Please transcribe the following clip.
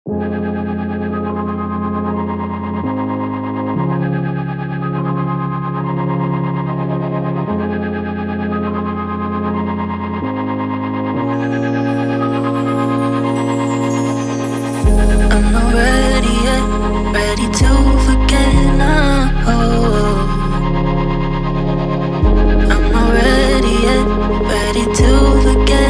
I'm not ready yet, ready to forget now. I'm not ready yet, ready to forget.